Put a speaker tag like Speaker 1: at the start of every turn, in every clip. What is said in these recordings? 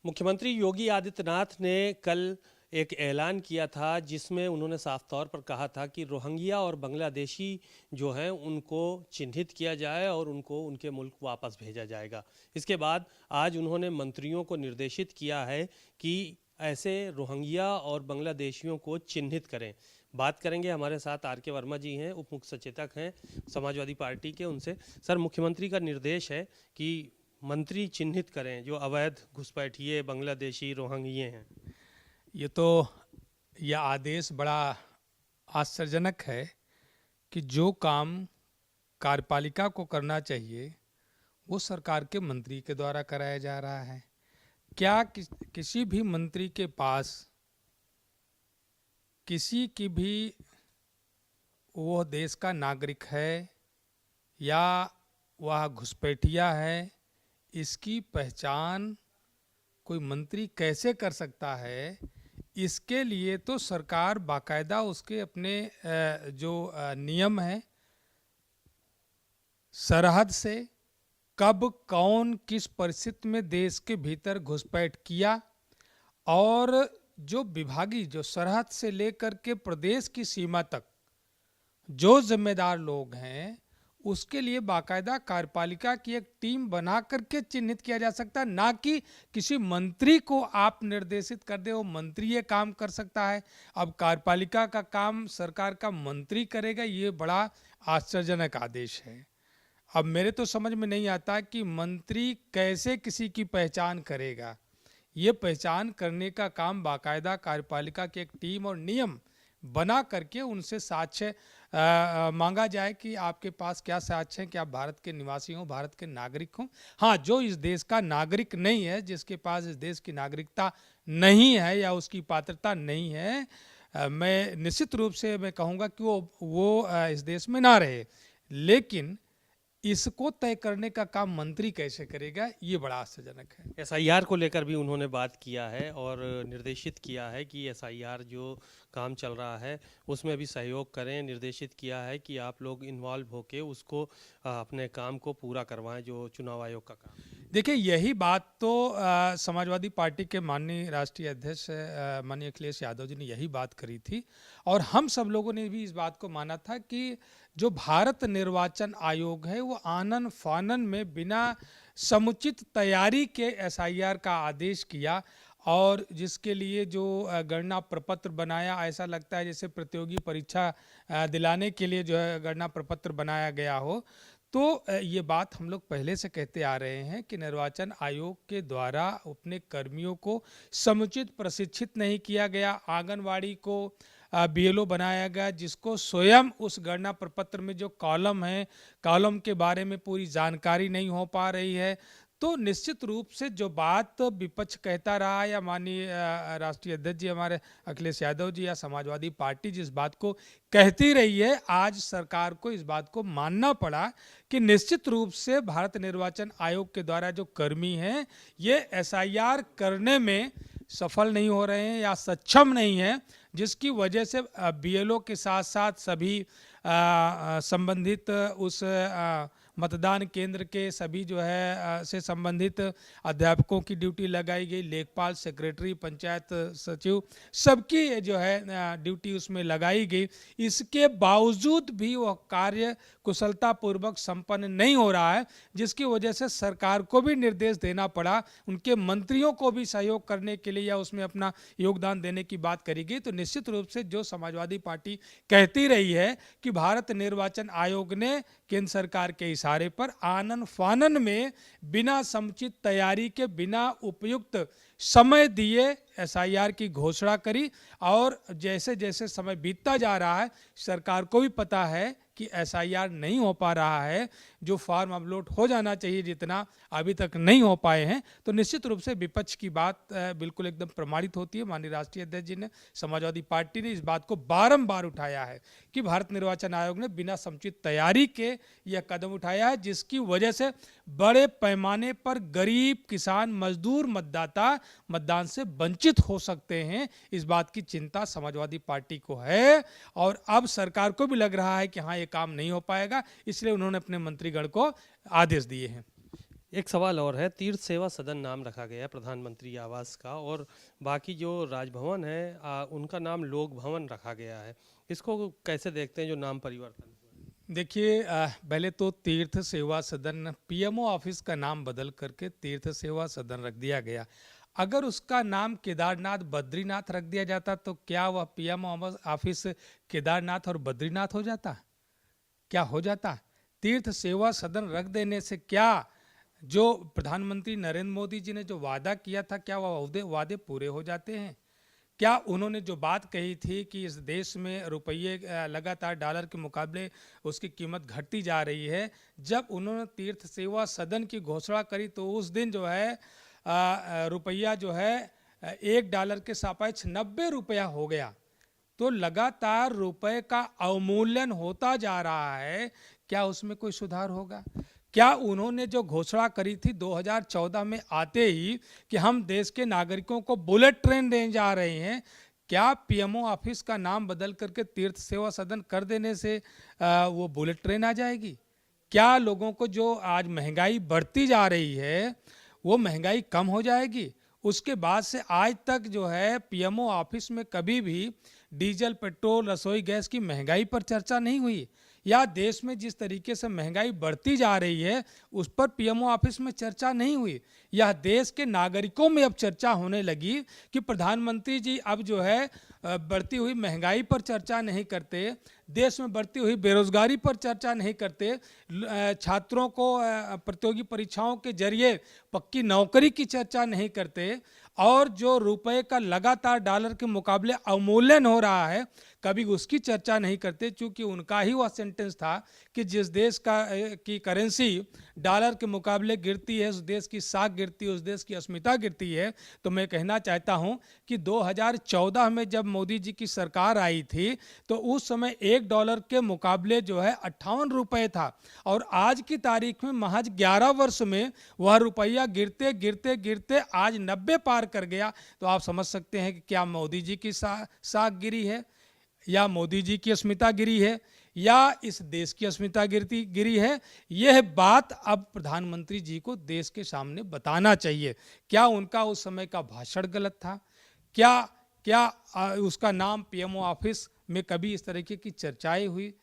Speaker 1: मुख्यमंत्री योगी आदित्यनाथ ने कल एक ऐलान किया था जिसमें उन्होंने साफ तौर पर कहा था कि रोहिंग्या और बांग्लादेशी जो हैं उनको चिन्हित किया जाए और उनको उनके मुल्क वापस भेजा जाएगा। इसके बाद आज उन्होंने मंत्रियों को निर्देशित किया है कि ऐसे रोहिंग्या और बांग्लादेशियों को चिन्हित करें। बात करेंगे, हमारे साथ आर के वर्मा जी हैं, उप मुख्य सचेतक हैं समाजवादी पार्टी के। उनसे सर, मुख्यमंत्री का निर्देश है कि मंत्री चिन्हित करें जो अवैध घुसपैठिए बांग्लादेशी रोहिंग्ये हैं।
Speaker 2: यह आदेश बड़ा आश्चर्यजनक है कि जो काम कार्यपालिका को करना चाहिए वो सरकार के मंत्री के द्वारा कराया जा रहा है। क्या किसी भी मंत्री के पास किसी की भी वह देश का नागरिक है या वह घुसपैठिया है, इसकी पहचान कोई मंत्री कैसे कर सकता है? इसके लिए तो सरकार बाकायदा उसके अपने जो नियम हैं, सरहद से कब कौन किस परिस्थिति में देश के भीतर घुसपैठ किया और जो विभागीय जो सरहद से लेकर के प्रदेश की सीमा तक जो जिम्मेदार लोग हैं उसके लिए बाकायदा कार्यपालिका की एक टीम बना करके चिन्हित किया जा सकता है, ना कि किसी मंत्री को आप निर्देशित कर दे वो मंत्री ये काम कर सकता है। अब कार्यपालिका का काम सरकार का मंत्री करेगा, ये बड़ा आश्चर्यजनक आदेश है। अब मेरे तो समझ में नहीं आता कि मंत्री कैसे किसी की पहचान करेगा। ये पहचान करने का काम बाकायदा कार्यपालिका की एक टीम और नियम बना करके उनसे साक्ष्य मांगा जाए कि आपके पास क्या साक्ष्य है कि आप भारत के निवासी हो, भारत के नागरिक हो। हाँ, जो इस देश का नागरिक नहीं है, जिसके पास इस देश की नागरिकता नहीं है या उसकी पात्रता नहीं है, मैं निश्चित रूप से मैं कहूँगा कि वो इस देश में ना रहे। लेकिन इसको तय करने का काम मंत्री कैसे करेगा, ये बड़ा आश्चर्यजनक है।
Speaker 1: एसआईआर को लेकर भी उन्होंने बात किया है और निर्देशित किया है कि एसआईआर जो काम चल रहा है उसमें भी सहयोग करें। निर्देशित किया है कि आप लोग इन्वॉल्व होके उसको अपने काम को पूरा करवाएं, जो चुनाव आयोग का काम।
Speaker 2: देखिए, यही बात तो समाजवादी पार्टी के माननीय राष्ट्रीय अध्यक्ष माननीय अखिलेश यादव जी ने यही बात करी थी और हम सब लोगों ने भी इस बात को माना था कि जो भारत निर्वाचन आयोग है वो आनन फानन में बिना समुचित तैयारी के एसआईआर का आदेश किया और जिसके लिए जो गणना प्रपत्र बनाया, ऐसा लगता है जैसे प्रतियोगी परीक्षा दिलाने के लिए जो है गणना प्रपत्र बनाया गया हो। तो ये बात हम लोग पहले से कहते आ रहे हैं कि निर्वाचन आयोग के द्वारा अपने कर्मियों को समुचित प्रशिक्षित नहीं किया गया। आंगनवाड़ी को बीएलओ बनाया गया जिसको स्वयं उस गणना प्रपत्र में जो कॉलम है, कॉलम के बारे में पूरी जानकारी नहीं हो पा रही है। तो निश्चित रूप से जो बात विपक्ष कहता रहा या माननीय राष्ट्रीय अध्यक्ष जी हमारे अखिलेश यादव जी या समाजवादी पार्टी जिस बात को कहती रही है, आज सरकार को इस बात को मानना पड़ा कि निश्चित रूप से भारत निर्वाचन आयोग के द्वारा जो कर्मी हैं ये एसआईआर करने में सफल नहीं हो रहे हैं या सक्षम नहीं है, जिसकी वजह से बीएलओ के साथ साथ सभी संबंधित उस मतदान केंद्र के सभी जो है से संबंधित अध्यापकों की ड्यूटी लगाई गई, लेखपाल, सेक्रेटरी, पंचायत सचिव, सबकी जो है ड्यूटी उसमें लगाई गई। इसके बावजूद भी वह कार्य कुशलतापूर्वक संपन्न नहीं हो रहा है, जिसकी वजह से सरकार को भी निर्देश देना पड़ा, उनके मंत्रियों को भी सहयोग करने के लिए या उसमें अपना योगदान देने की बात करी गई। तो निश्चित रूप से जो समाजवादी पार्टी कहती रही है कि भारत निर्वाचन आयोग ने केंद्र सरकार के इशारे पर आनन फानन में बिना समुचित तैयारी के, बिना उपयुक्त समय दिए एसआईआर की घोषणा करी और जैसे जैसे समय बीतता जा रहा है सरकार को भी पता है कि एसआईआर नहीं हो पा रहा है, जो फॉर्म अपलोड हो जाना चाहिए जितना अभी तक नहीं हो पाए हैं। तो निश्चित रूप से विपक्ष की बात बिल्कुल एकदम प्रमाणित होती है। माननीय राष्ट्रीय अध्यक्ष जी ने, समाजवादी पार्टी ने इस बात को बारंबार उठाया है कि भारत निर्वाचन आयोग ने बिना समुचित तैयारी के यह कदम उठाया है, जिसकी वजह से बड़े पैमाने पर गरीब, किसान, मजदूर मतदाता मतदान से वंचित हो सकते हैं। इस बात की चिंता समाजवादी पार्टी को है और अब सरकार को भी लग रहा है कि हाँ, ये काम नहीं हो पाएगा, इसलिए उन्होंने अपने मंत्रीगण को आदेश दिए हैं।
Speaker 1: एक सवाल और है, तीर्थ सेवा सदन नाम रखा गया है प्रधानमंत्री आवास का, और बाकी जो राजभवन है उनका नाम लोक भवन रखा गया है। इसको कैसे देखते हैं जो नाम परिवर्तन हुआ?
Speaker 2: देखिए, पहले तो तीर्थ सेवा सदन पीएमओ ऑफिस का नाम बदल करके तीर्थ सेवा सदन रख दिया गया। अगर उसका नाम केदारनाथ बद्रीनाथ रख दिया जाता तो क्या वह पीएमओ ऑफिस केदारनाथ और बद्रीनाथ हो जाता? क्या हो जाता? तीर्थ सेवा सदन रख देने से क्या जो प्रधानमंत्री नरेंद्र मोदी जी ने जो वादा किया था, क्या वह वादे पूरे हो जाते हैं? क्या उन्होंने जो बात कही थी कि इस देश में रुपये लगातार डॉलर के मुकाबले उसकी कीमत घटती जा रही है, जब उन्होंने तीर्थ सेवा सदन की घोषणा करी तो उस दिन जो है रुपया जो है $1 के सापेक्ष 90 रुपया हो गया। तो लगातार रुपए का अवमूल्यन होता जा रहा है, क्या उसमें कोई सुधार होगा? क्या उन्होंने जो घोषणा करी थी 2014 में आते ही कि हम देश के नागरिकों को बुलेट ट्रेन देने जा रहे हैं, क्या पीएमओ ऑफिस का नाम बदल करके तीर्थ सेवा सदन कर देने से वो बुलेट ट्रेन आ जाएगी? क्या लोगों को जो आज महंगाई बढ़ती जा रही है वो महंगाई कम हो जाएगी? उसके बाद से आज तक जो है पीएमओ ऑफिस में कभी भी डीजल, पेट्रोल, रसोई गैस की महंगाई पर चर्चा नहीं हुई, या देश में जिस तरीके से महंगाई बढ़ती जा रही है उस पर पीएमओ ऑफिस में चर्चा नहीं हुई। यह देश के नागरिकों में अब चर्चा होने लगी कि प्रधानमंत्री जी अब जो है बढ़ती हुई महंगाई पर चर्चा नहीं करते, देश में बढ़ती हुई बेरोजगारी पर चर्चा नहीं करते, छात्रों को प्रतियोगी परीक्षाओं के जरिए पक्की नौकरी की चर्चा नहीं करते, और जो रुपए का लगातार डॉलर के मुकाबले अवमूल्यन हो रहा है कभी उसकी चर्चा नहीं करते, क्योंकि उनका ही वह सेंटेंस था कि जिस देश की करेंसी डॉलर के मुकाबले गिरती है, उस देश की साख गिरती है, उस देश की अस्मिता गिरती है। तो मैं कहना चाहता हूं कि 2014 में जब मोदी जी की सरकार आई थी तो उस समय $1 के मुकाबले जो है 58 रुपये था, और आज की तारीख में महज 11 वर्ष में वह रुपया गिरते गिरते गिरते आज 90 पार कर गया। तो आप समझ सकते हैं कि क्या मोदी जी की साख गिरी है, या मोदी जी की अस्मिता गिरी है, या इस देश की अस्मिता गिरी है? यह बात अब प्रधानमंत्री जी को देश के सामने बताना चाहिए। क्या उनका उस समय का भाषण गलत था? क्या क्या उसका नाम पीएमओ ऑफिस में कभी इस तरीके की चर्चाएं हुई?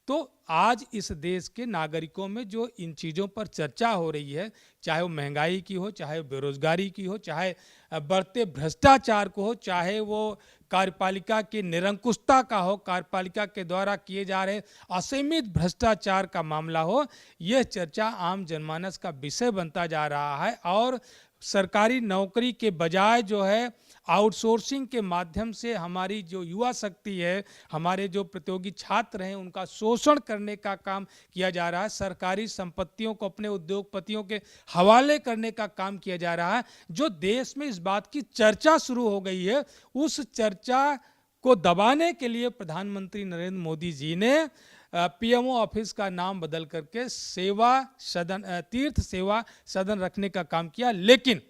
Speaker 2: तो आज इस देश के नागरिकों में जो इन चीज़ों पर चर्चा हो रही है, चाहे वो महंगाई की हो, चाहे बेरोजगारी की हो, चाहे बढ़ते भ्रष्टाचार को हो, चाहे वो कार्यपालिका की निरंकुशता का हो, कार्यपालिका के द्वारा किए जा रहे असीमित भ्रष्टाचार का मामला हो, यह चर्चा आम जनमानस का विषय बनता जा रहा है। और सरकारी नौकरी के बजाय जो है आउटसोर्सिंग के माध्यम से हमारी जो युवा शक्ति है, हमारे जो प्रतियोगी छात्र हैं, उनका शोषण करने का काम किया जा रहा है। सरकारी संपत्तियों को अपने उद्योगपतियों के हवाले करने का काम किया जा रहा है। जो देश में इस बात की चर्चा शुरू हो गई है, उस चर्चा को दबाने के लिए प्रधानमंत्री नरेंद्र मोदी जी ने पीएमओ ऑफिस का नाम बदल करके सेवा सदन, तीर्थ सेवा सदन रखने का काम किया। लेकिन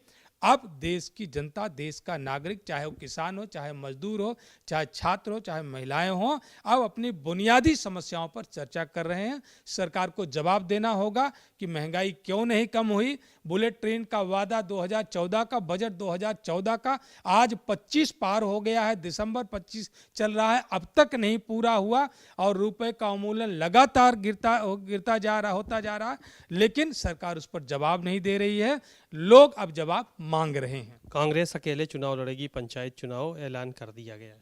Speaker 2: अब देश की जनता, देश का नागरिक, चाहे वो किसान हो, चाहे मजदूर हो, चाहे छात्र हो, चाहे महिलाएं हों, अब अपनी बुनियादी समस्याओं पर चर्चा कर रहे हैं। सरकार को जवाब देना होगा कि महंगाई क्यों नहीं कम हुई। बुलेट ट्रेन का वादा 2014 का, बजट 2014 का आज 25 पार हो गया है, दिसंबर 25 चल रहा है, अब तक नहीं पूरा हुआ, और रुपए का अवमूल्यन लगातार गिरता जा रहा होता जा रहा है, लेकिन सरकार उस पर जवाब नहीं दे रही है। लोग अब जवाब मांग रहे हैं।
Speaker 1: कांग्रेस अकेले चुनाव लड़ेगी, पंचायत चुनाव ऐलान कर दिया गया है।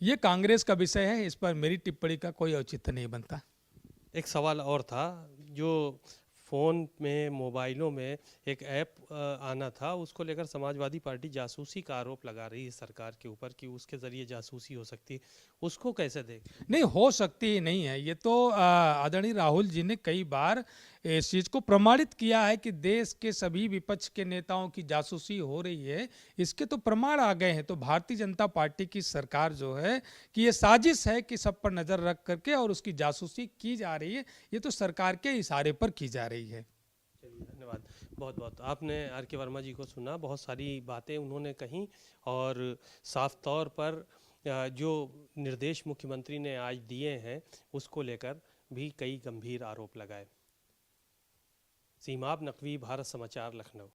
Speaker 2: ये कांग्रेस का विषय है, इस पर मेरी टिप्पणी का कोई औचित्य नहीं बनता।
Speaker 1: एक सवाल और था, जो फ़ोन में, मोबाइलों में एक ऐप आना था, उसको लेकर समाजवादी पार्टी जासूसी का आरोप लगा रही है सरकार के ऊपर कि उसके ज़रिए जासूसी हो सकती है। उसको कैसे देख?
Speaker 2: नहीं हो सकती नहीं है, ये तो आदरणीय राहुल जी ने कई बार इस चीज को प्रमाणित किया है कि देश के सभी विपक्ष के नेताओं की जासूसी हो रही है। इसके तो प्रमाण आ गए हैं। तो भारतीय जनता पार्टी की सरकार जो है कि ये साजिश है कि सब पर नजर रख करके और उसकी जासूसी की जा रही है, ये तो सरकार के इशारे पर की जा रही है।
Speaker 1: चलिए, धन्यवाद बहुत बहुत। आपने आर के वर्मा जी को सुना, बहुत सारी बातें उन्होंने कहीं, और साफ तौर पर जो निर्देश मुख्यमंत्री ने आज दिए हैं उसको लेकर भी कई गंभीर आरोप लगाए। सीमाब नकवी, भारत समाचार, लखनऊ।